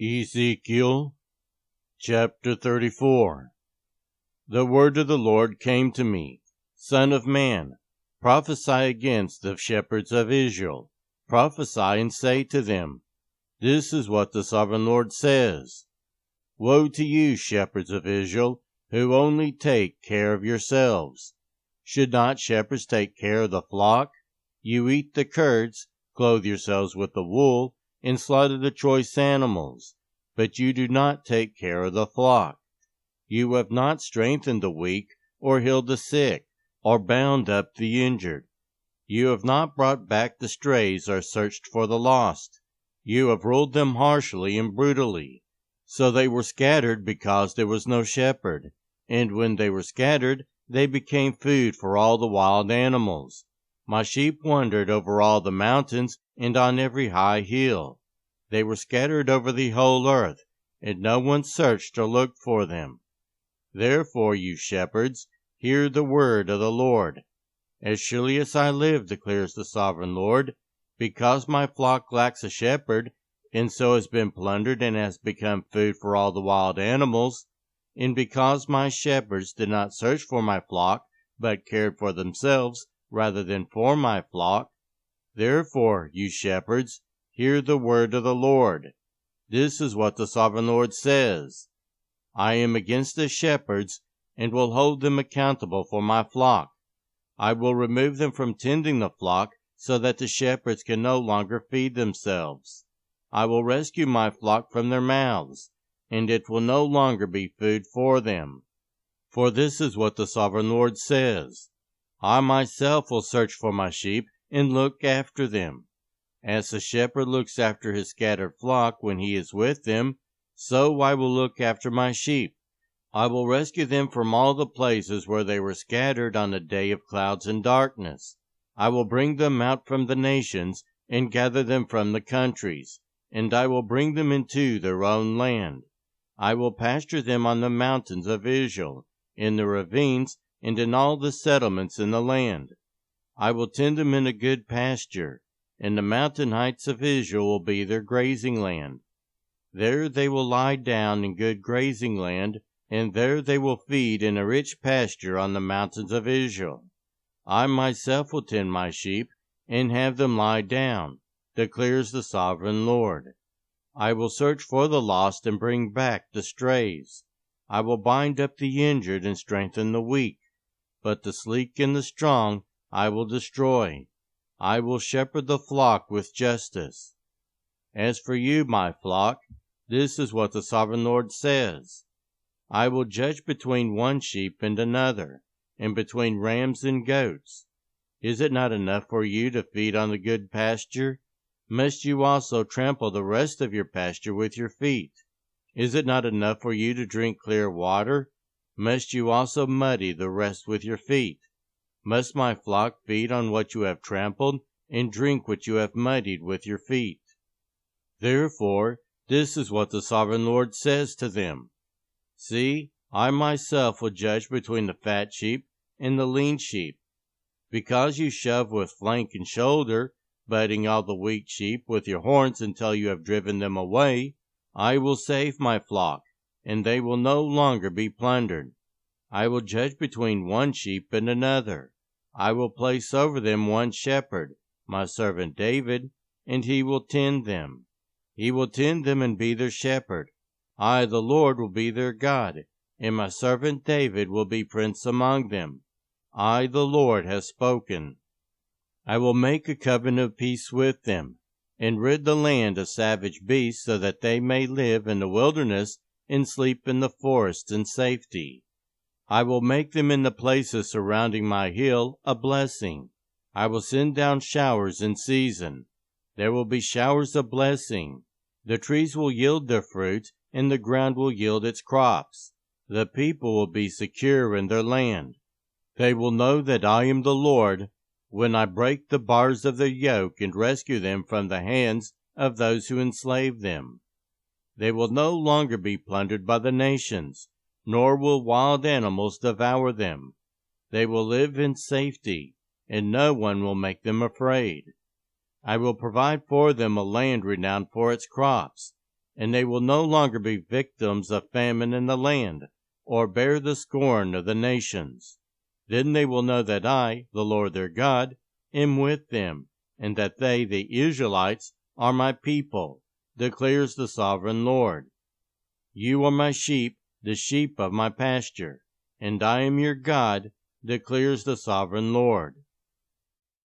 Ezekiel chapter 34. The word of the Lord came to me, Son of man, prophesy against the shepherds of Israel. Prophesy and say to them, This is what the sovereign Lord says. Woe to you, shepherds of Israel, who only take care of yourselves. Should not shepherds take care of the flock? You eat the curds, clothe yourselves with the wool, and slaughter the choice animals, but you do not take care of the flock. You have not strengthened the weak, or healed the sick, or bound up the injured. You have not brought back the strays, or searched for the lost. You have ruled them harshly and brutally. So they were scattered because there was no shepherd, and when they were scattered, they became food for all the wild animals. My sheep wandered over all the mountains and on every high hill. They were scattered over the whole earth, and no one searched or looked for them. Therefore, you shepherds, hear the word of the Lord. As surely as I live, declares the sovereign Lord, because my flock lacks a shepherd, and so has been plundered and has become food for all the wild animals, and because my shepherds did not search for my flock, but cared for themselves rather than for my flock, therefore, you shepherds, hear the word of the Lord. This is what the sovereign Lord says. I am against the shepherds, and will hold them accountable for my flock. I will remove them from tending the flock, so that the shepherds can no longer feed themselves. I will rescue my flock from their mouths, and it will no longer be food for them. For this is what the sovereign Lord says. I myself will search for my sheep and look after them. As the shepherd looks after his scattered flock when he is with them, so I will look after my sheep. I will rescue them from all the places where they were scattered on a day of clouds and darkness. I will bring them out from the nations and gather them from the countries, and I will bring them into their own land. I will pasture them on the mountains of Israel, in the ravines, and in all the settlements in the land. I will tend them in a good pasture, and the mountain heights of Israel will be their grazing land. There they will lie down in good grazing land, and there they will feed in a rich pasture on the mountains of Israel. I myself will tend my sheep, and have them lie down, declares the sovereign Lord. I will search for the lost and bring back the strays. I will bind up the injured and strengthen the weak, but the sleek and the strong I will destroy. I will shepherd the flock with justice. As for you, my flock, this is what the sovereign Lord says. I will judge between one sheep and another, and between rams and goats. Is it not enough for you to feed on the good pasture? Must you also trample the rest of your pasture with your feet? Is it not enough for you to drink clear water? Must you also muddy the rest with your feet? Must my flock feed on what you have trampled, and drink what you have muddied with your feet? Therefore, this is what the sovereign Lord says to them. See, I myself will judge between the fat sheep and the lean sheep. Because you shove with flank and shoulder, butting all the weak sheep with your horns until you have driven them away, I will save my flock, and they will no longer be plundered. I will judge between one sheep and another. I will place over them one shepherd, my servant David, and he will tend them. He will tend them and be their shepherd. I, the Lord, will be their God, and my servant David will be prince among them. I, the Lord, have spoken. I will make a covenant of peace with them, and rid the land of savage beasts, so that they may live in the wilderness and sleep in the forests in safety. I will make them in the places surrounding my hill a blessing. I will send down showers in season. There will be showers of blessing. The trees will yield their fruit, and the ground will yield its crops. The people will be secure in their land. They will know that I am the Lord, when I break the bars of their yoke and rescue them from the hands of those who enslave them. They will no longer be plundered by the nations, nor will wild animals devour them. They will live in safety, and no one will make them afraid. I will provide for them a land renowned for its crops, and they will no longer be victims of famine in the land, or bear the scorn of the nations. Then they will know that I, the Lord their God, am with them, and that they, the Israelites, are my people, declares the sovereign Lord. You are my sheep, the sheep of my pasture, and I am your God, declares the sovereign Lord.